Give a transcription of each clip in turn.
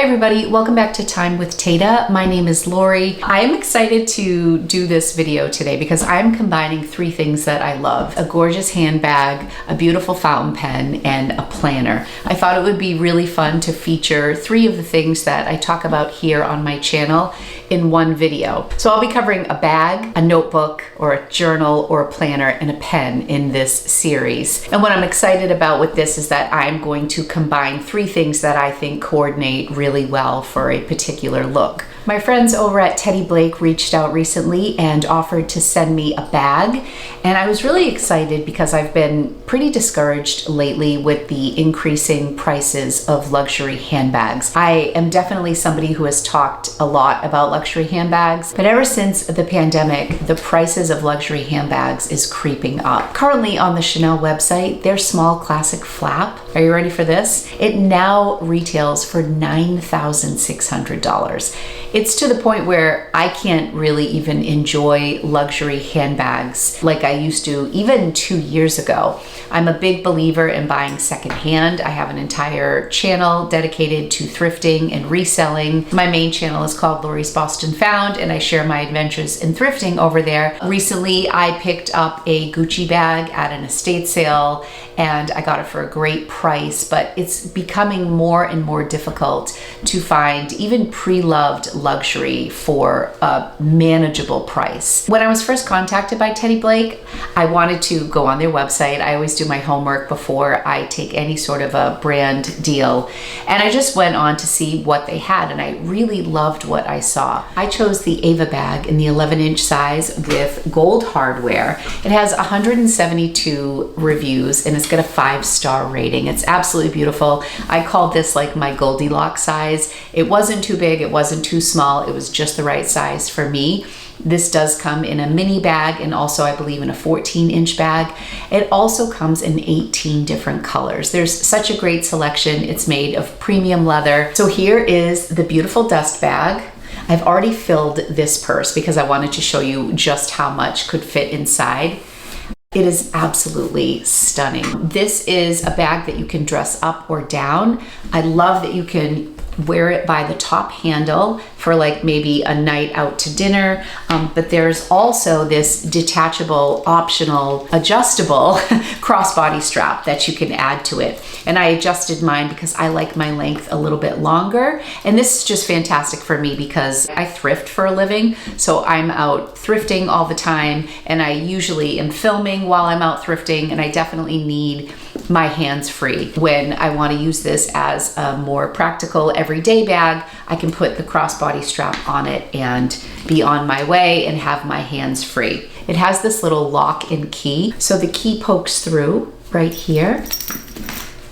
Hi everybody, welcome back to Time with Tata. My name is Lori. I am excited to do this video today because I'm combining three things that I love: a gorgeous handbag, a beautiful fountain pen, and a planner. I thought it would be really fun to feature three of the things that I talk about here on my channel in one video. So I'll be covering a bag, a notebook, or a journal, or a planner, and a pen in this series. And what I'm excited about with this is that I'm going to combine three things that I think coordinate really well for a particular look. My friends over at Teddy Blake reached out recently and offered to send me a bag, and I was really excited because I've been pretty discouraged lately with the increasing prices of luxury handbags. I am definitely somebody who has talked a lot about luxury handbags, but ever since the pandemic, the prices of luxury handbags is creeping up. Currently on the Chanel website, their small classic flap, are you ready for this? It now retails for $9,600. It's to the point where I can't really even enjoy luxury handbags like I used to even 2 years ago. I'm a big believer in buying secondhand. I have an entire channel dedicated to thrifting and reselling. My main channel is called Lori's Boston Found, and I share my adventures in thrifting over there. Recently, I picked up a Gucci bag at an estate sale, and I got it for a great price, but it's becoming more and more difficult to find even pre-loved luxury for a manageable price. When I was first contacted by Teddy Blake, I wanted to go on their website. I always do my homework before I take any sort of a brand deal, and I just went on to see what they had, and I really loved what I saw. I chose the Ava bag in the 11-inch size with gold hardware. It has 172 reviews and it's got a 5-star rating. It's absolutely beautiful. I called this like my Goldilocks size. It wasn't too big, it wasn't too small, it was just the right size for me. This does come in a mini bag and also I believe in a 14-inch bag. It also comes in 18 different colors. There's such a great selection. It's made of premium leather. So here is the beautiful dust bag. I've already filled this purse because I wanted to show you just how much could fit inside. It is absolutely stunning. This is a bag that you can dress up or down. I love that you can wear it by the top handle for like maybe a night out to dinner, but there's also this detachable, optional, adjustable crossbody strap that you can add to it. And I adjusted mine because I like my length a little bit longer, and this is just fantastic for me because I thrift for a living, so I'm out thrifting all the time, and I usually am filming while I'm out thrifting, and I definitely need my hands free. When I want to use this as a more practical everyday bag, I can put the crossbody strap on it and be on my way and have my hands free. It has this little lock and key. So the key pokes through right here.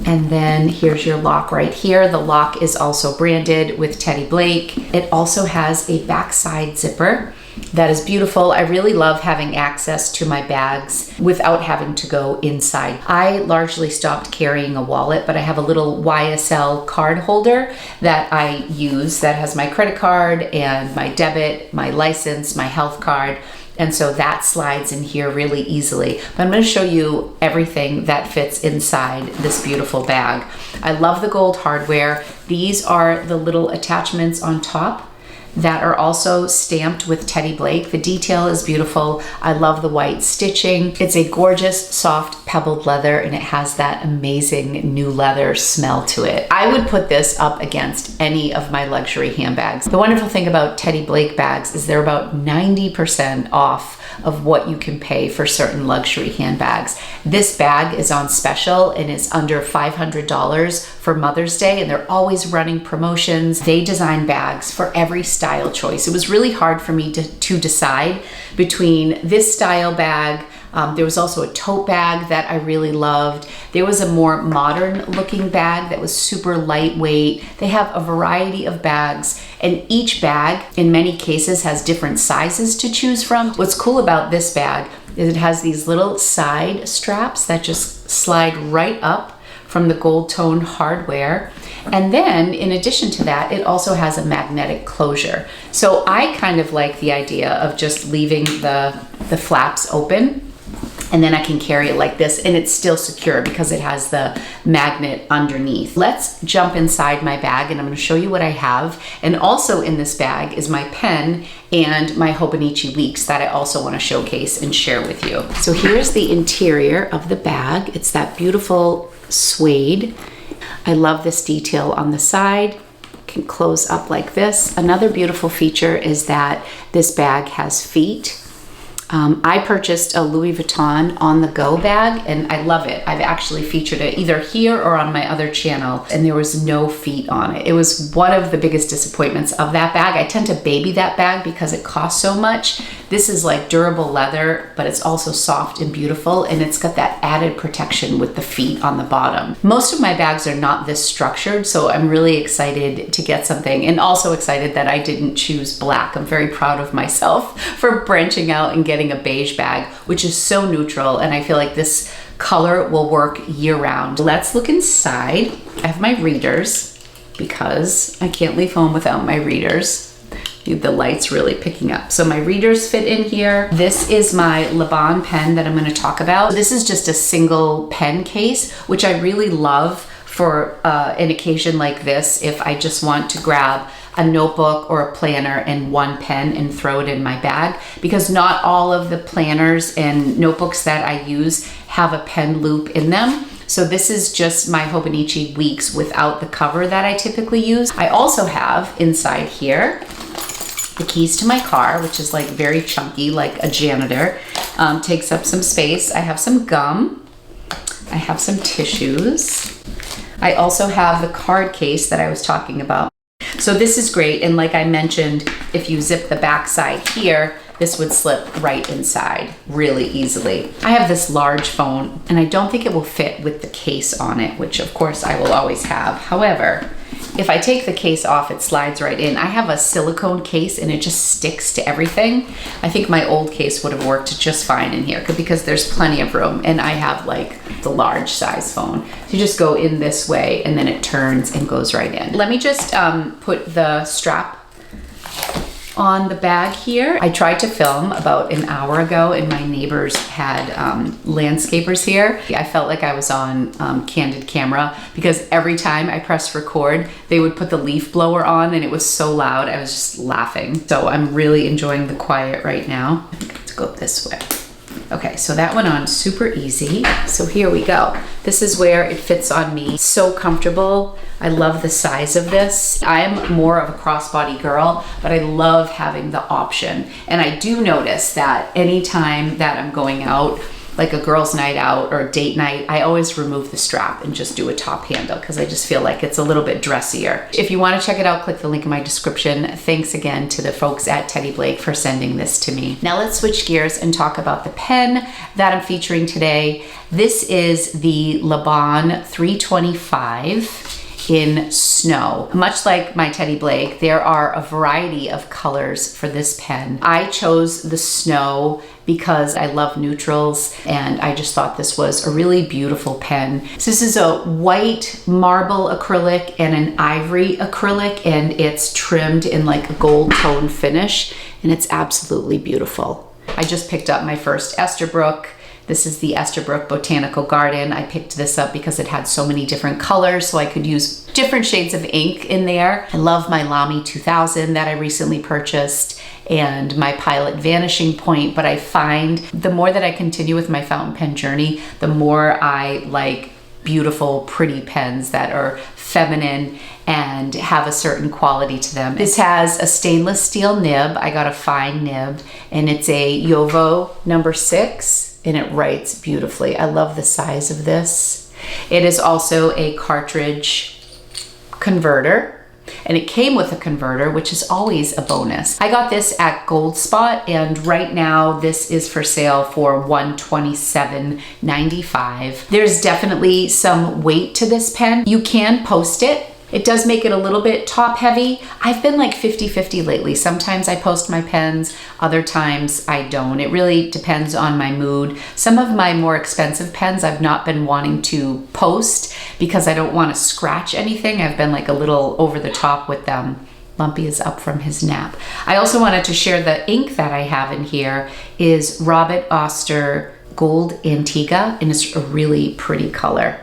And then here's your lock right here. The lock is also branded with Teddy Blake. It also has a backside zipper that is beautiful. I really love having access to my bags without having to go inside. I largely stopped carrying a wallet, but I have a little YSL card holder that I use that has my credit card and my debit, my license, my health card. And so that slides in here really easily. But I'm going to show you everything that fits inside this beautiful bag. I love the gold hardware. These are the little attachments on top that are also stamped with Teddy Blake. The detail is beautiful. I love the white stitching. It's a gorgeous, soft, pebbled leather, and it has that amazing new leather smell to it. I would put this up against any of my luxury handbags. The wonderful thing about Teddy Blake bags is they're about 90% off of what you can pay for certain luxury handbags. This bag is on special and it's under $500 for Mother's Day, and they're always running promotions. They design bags for every style choice. It was really hard for me to decide between this style bag. There was also a tote bag that I really loved. There was a more modern looking bag that was super lightweight. They have a variety of bags, and each bag in many cases has different sizes to choose from. What's cool about this bag is it has these little side straps that just slide right up from the gold tone hardware. And then in addition to that, it also has a magnetic closure. So I kind of like the idea of just leaving the flaps open and then I can carry it like this, and it's still secure because it has the magnet underneath. Let's jump inside my bag and I'm gonna show you what I have. And also in this bag is my pen and my Hobonichi leeks that I also wanna showcase and share with you. So here's the interior of the bag. It's that beautiful suede. I love this detail on the side. Can close up like this. Another beautiful feature is that this bag has feet. I purchased a Louis Vuitton on the go bag and I love it. I've actually featured it either here or on my other channel, and there was no feet on it. It was one of the biggest disappointments of that bag. I tend to baby that bag because it costs so much. This is like durable leather, but it's also soft and beautiful, and it's got that added protection with the feet on the bottom. Most of my bags are not this structured, so I'm really excited to get something, and also excited that I didn't choose black. I'm very proud of myself for branching out and getting a beige bag, which is so neutral, and I feel like this color will work year-round. Let's look inside. I have my readers because I can't leave home without my readers. The light's really picking up. So my readers fit in here. This is my Laban pen that I'm going to talk about. This is just a single pen case, which I really love for an occasion like this. If I just want to grab a notebook or a planner and one pen and throw it in my bag, because not all of the planners and notebooks that I use have a pen loop in them. So this is just my Hobonichi Weeks without the cover that I typically use. I also have inside here the keys to my car, which is like very chunky, like a janitor. Takes up some space. I have some gum. I have some tissues. I also have the card case that I was talking about. So this is great, and like I mentioned, if you zip the back side here, this would slip right inside really easily. I have this large phone, and I don't think it will fit with the case on it, which of course I will always have. However, if I take the case off, it slides right in. I have a silicone case and it just sticks to everything. I think my old case would have worked just fine in here because there's plenty of room, and I have like the large size phone. So you just go in this way and then it turns and goes right in. Let me just put the strap on the bag here. I tried to film about an hour ago and my neighbors had landscapers here. I felt like I was on candid camera because every time I pressed record, they would put the leaf blower on and it was so loud. I was just laughing. So I'm really enjoying the quiet right now. Let's go this way. Okay, so that went on super easy. So here we go. This is where it fits on me. So comfortable. I love the size of this. I am more of a crossbody girl, but I love having the option. And I do notice that anytime that I'm going out, like a girls' night out or a date night, I always remove the strap and just do a top handle because I just feel like it's a little bit dressier. If you want to check it out, click the link in my description. Thanks again to the folks at Teddy Blake for sending this to me. Now let's switch gears and talk about the pen that I'm featuring today. This is the Laban 325 in snow. Much like my Teddy Blake, there are a variety of colors for this pen. I chose the snow because I love neutrals and I just thought this was a really beautiful pen. So this is a white marble acrylic and an ivory acrylic, and it's trimmed in like a gold tone finish, and it's absolutely beautiful. I just picked up my first Esterbrook. This is the Esterbrook Botanical Garden. I picked this up because it had so many different colors, so I could use different shades of ink in there. I love my Lamy 2000 that I recently purchased and my Pilot Vanishing Point, but I find the more that I continue with my fountain pen journey, the more I like beautiful, pretty pens that are feminine and have a certain quality to them. This has a stainless steel nib. I got a fine nib, and it's a Jowo number 6. And it writes beautifully. I love the size of this. It is also a cartridge converter, and it came with a converter, which is always a bonus. I got this at Gold Spot, and right now this is for sale for $127.95. There's definitely some weight to this pen. You can post it. It does make it a little bit top heavy. I've been like 50-50 lately. Sometimes I post my pens, other times I don't. It really depends on my mood. Some of my more expensive pens I've not been wanting to post because I don't want to scratch anything. I've been like a little over the top with them. Lumpy is up from his nap. I also wanted to share the ink that I have in here is Robert Oster Gold Antigua, and it's a really pretty color.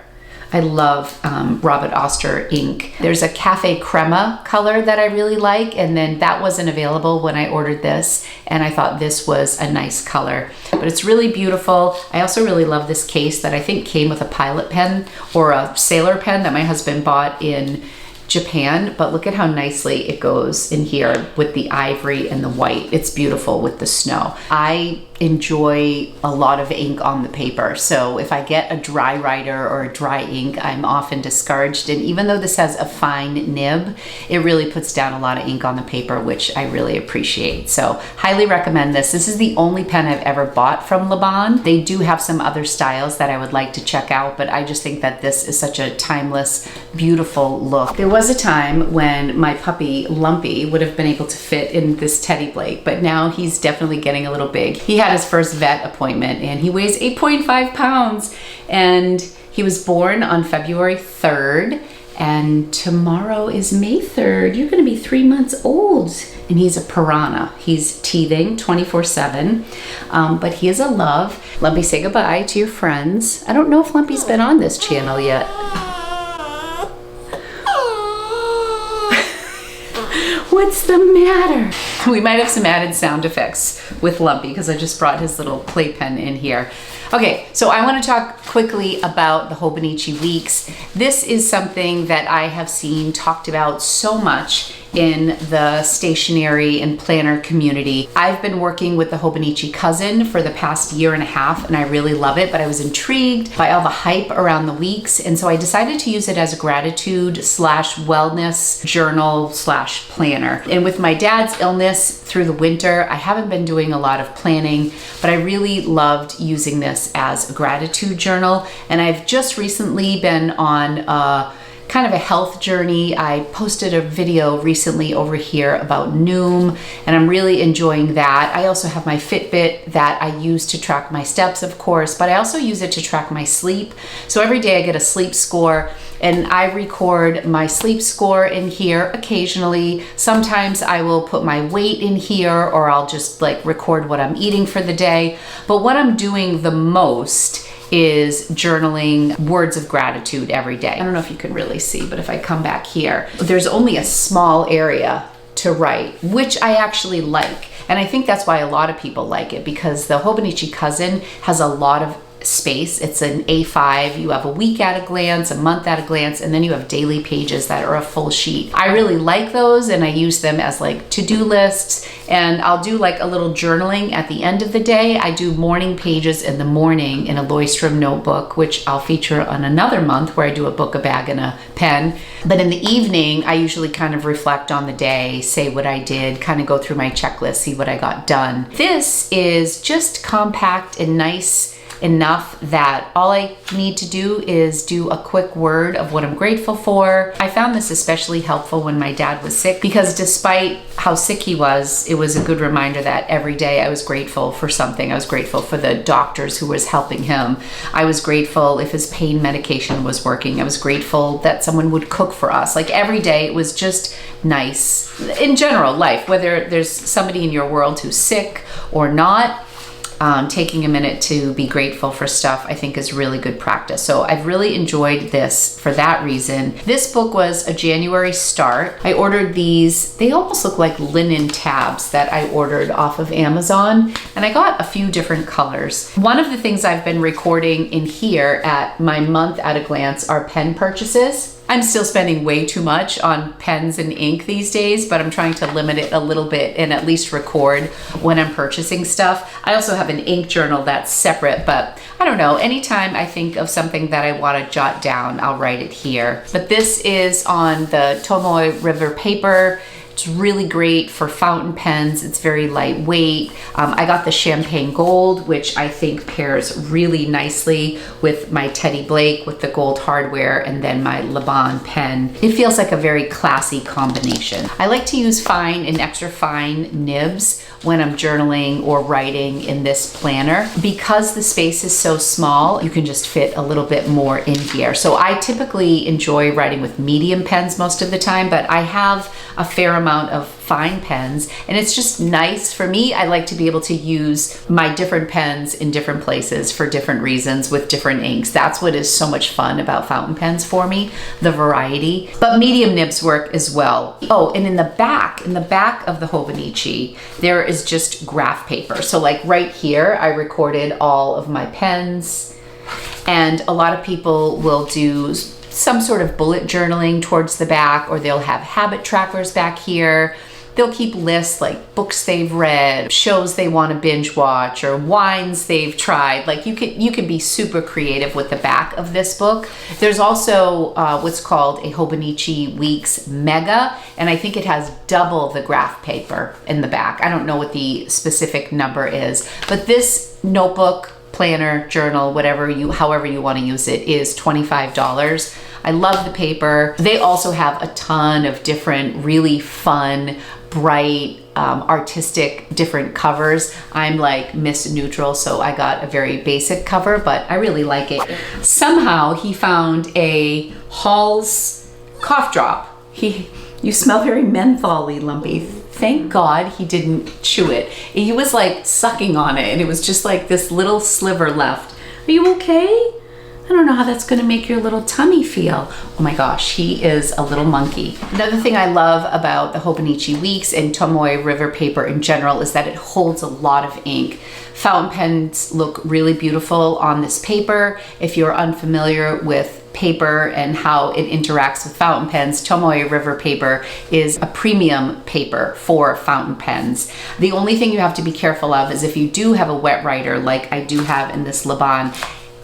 I love Robert Oster ink. There's a Cafe Crema color that I really like, and then that wasn't available when I ordered this, and I thought this was a nice color. But it's really beautiful. I also really love this case that I think came with a pilot pen or a sailor pen that my husband bought in Japan, but look at how nicely it goes in here with the ivory and the white. It's beautiful with the snow. I enjoy a lot of ink on the paper, so if I get a dry writer or a dry ink, I'm often discouraged, and even though this has a fine nib, it really puts down a lot of ink on the paper, which I really appreciate. So highly recommend this. This is the only pen I've ever bought from Laban. They do have some other styles that I would like to check out, but I just think that this is such a timeless, beautiful look. There was a time when my puppy Lumpy would have been able to fit in this Teddy Blake, but now he's definitely getting a little big. He had his first vet appointment and he weighs 8.5 pounds, and he was born on February 3rd, and tomorrow is May 3rd. You're gonna be 3 months old, and he's a piranha. He's teething 24/7, but he is a love. Lumpy, say goodbye to your friends. I don't know if Lumpy's been on this channel yet. What's the matter? We might have some added sound effects with Lumpy because I just brought his little playpen in here. Okay, so I want to talk quickly about the Hobonichi Weeks. This is something that I have seen talked about so much in the stationery and planner community. I've been working with the Hobonichi Cousin for the past year and a half, and I really love it, but I was intrigued by all the hype around the weeks, and so I decided to use it as a gratitude slash wellness journal slash planner. And with my dad's illness through the winter, I haven't been doing a lot of planning, but I really loved using this as a gratitude journal, and I've just recently been on kind of a health journey. I posted a video recently over here about Noom, and I'm really enjoying that. I also have my Fitbit that I use to track my steps, of course, but I also use it to track my sleep. So every day I get a sleep score, and I record my sleep score in here occasionally. Sometimes I will put my weight in here, or I'll just like record what I'm eating for the day. But what I'm doing the most is journaling words of gratitude every day. I don't know if you can really see, but if I come back here, there's only a small area to write, which I actually like. And I think that's why a lot of people like it, because the Hobonichi Cousin has a lot of space. It's an A5. You have a week at a glance, a month at a glance, and then you have daily pages that are a full sheet. I really like those, and I use them as like to-do lists, and I'll do like a little journaling at the end of the day. I do morning pages in the morning in a Leuchtturm notebook, which I'll feature on another month where I do a book, a bag, and a pen. But in the evening, I usually kind of reflect on the day, say what I did, kind of go through my checklist, see what I got done. This is just compact and nice enough that all I need to do is do a quick word of what I'm grateful for. I found this especially helpful when my dad was sick, because despite how sick he was, it was a good reminder that every day I was grateful for something. I was grateful for the doctors who was helping him. I was grateful if his pain medication was working. I was grateful that someone would cook for us. Like every day, it was just nice. In general, life, whether there's somebody in your world who's sick or not, taking a minute to be grateful for stuff, I think, is really good practice. So I've really enjoyed this for that reason. This book was a January start. I ordered these. They almost look like linen tabs that I ordered off of Amazon, and I got a few different colors. One of the things I've been recording in here at my month at a glance are pen purchases. I'm still spending way too much on pens and ink these days, but I'm trying to limit it a little bit and at least record when I'm purchasing stuff. I also have an ink journal that's separate, but I don't know, anytime I think of something that I want to jot down, I'll write it here. But this is on the Tomoe River paper. It's really great for fountain pens. It's very lightweight. I got the champagne gold, which I think pairs really nicely with my Teddy Blake with the gold hardware, and then my Laban pen. It feels like a very classy combination. I like to use fine and extra fine nibs when I'm journaling or writing in this planner. Because the space is so small, you can just fit a little bit more in here. So I typically enjoy writing with medium pens most of the time, but I have a fair amount of fine pens, and it's just nice for me. I like to be able to use my different pens in different places for different reasons with different inks. That's what is so much fun about fountain pens for me, the variety. But medium nibs work as well. Oh, and in the back of the Hobonichi, there is just graph paper. So like right here, I recorded all of my pens, and a lot of people will do some sort of bullet journaling towards the back, or they'll have habit trackers back here. They'll keep lists like books they've read, shows they want to binge watch, or wines they've tried. Like you can be super creative with the back of this book. There's also what's called a Hobonichi Weeks Mega, and I think it has double the graph paper in the back. I don't know what the specific number is, but this notebook, planner, journal, however you want to use it, is $25. I love the paper. They also have a ton of different really fun, bright, artistic different covers. I'm like Miss Neutral, so I got a very basic cover, but I really like it. Somehow he found a Hall's cough drop. You smell very menthol-y, Lumpy. Thank God he didn't chew it. He was like sucking on it, and it was just like this little sliver left. Are you okay? I don't know how that's gonna make your little tummy feel. Oh my gosh, he is a little monkey. Another thing I love about the Hobonichi Weeks and Tomoe River paper in general is that it holds a lot of ink. Fountain pens look really beautiful on this paper. If you're unfamiliar with paper and how it interacts with fountain pens, Tomoe River paper is a premium paper for fountain pens. The only thing you have to be careful of is if you do have a wet writer like I do have in this Laban,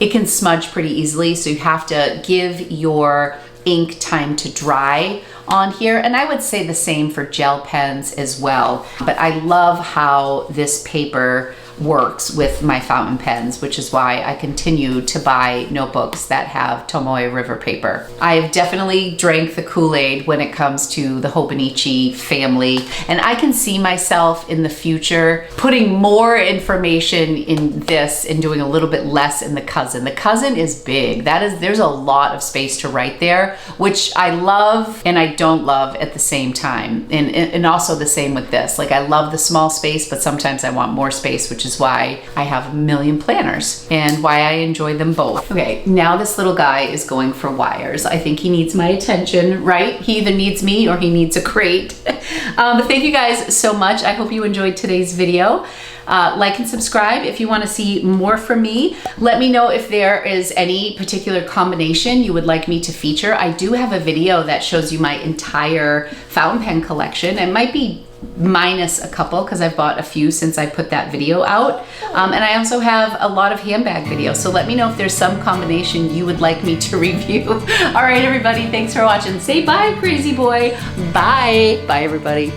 it can smudge pretty easily, so you have to give your ink time to dry on here. And I would say the same for gel pens as well. But I love how this paper works with my fountain pens, which is why I continue to buy notebooks that have Tomoe River paper. I've definitely drank the Kool-Aid when it comes to the Hobonichi family, and I can see myself in the future putting more information in this and doing a little bit less in the cousin. The cousin is big. There's a lot of space to write there, which I love and I don't love at the same time. And also the same with this. Like I love the small space, but sometimes I want more space, which is why I have a million planners and why I enjoy them both. Okay, now this little guy is going for wires. I think he needs my attention, right? He either needs me or he needs a crate. But thank you guys so much. I hope you enjoyed today's video. Like and subscribe if you want to see more from me. Let me know if there is any particular combination you would like me to feature. I do have a video that shows you my entire fountain pen collection. It might be minus a couple because I've bought a few since I put that video out. And I also have a lot of handbag videos. So let me know if there's some combination you would like me to review. All right, everybody, thanks for watching. Say bye, crazy boy. Bye. Bye, everybody.